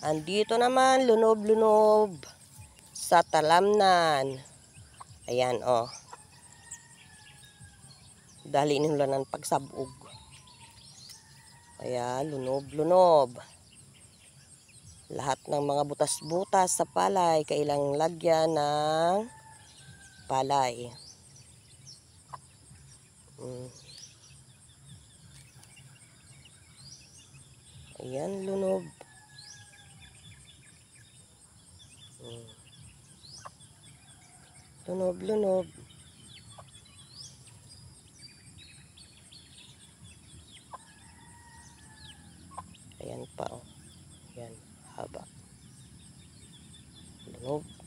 Andito naman, lunob-lunob sa talamnan. Ayan, oh. Dali nila ng pagsabog. Ayan, lunob-lunob. Lahat ng mga butas-butas sa palay, kailang lagyan ng palay. Ayan, lunob. Lunob-lunob. Ayan pa, oh. Ayan, haba. Lunob.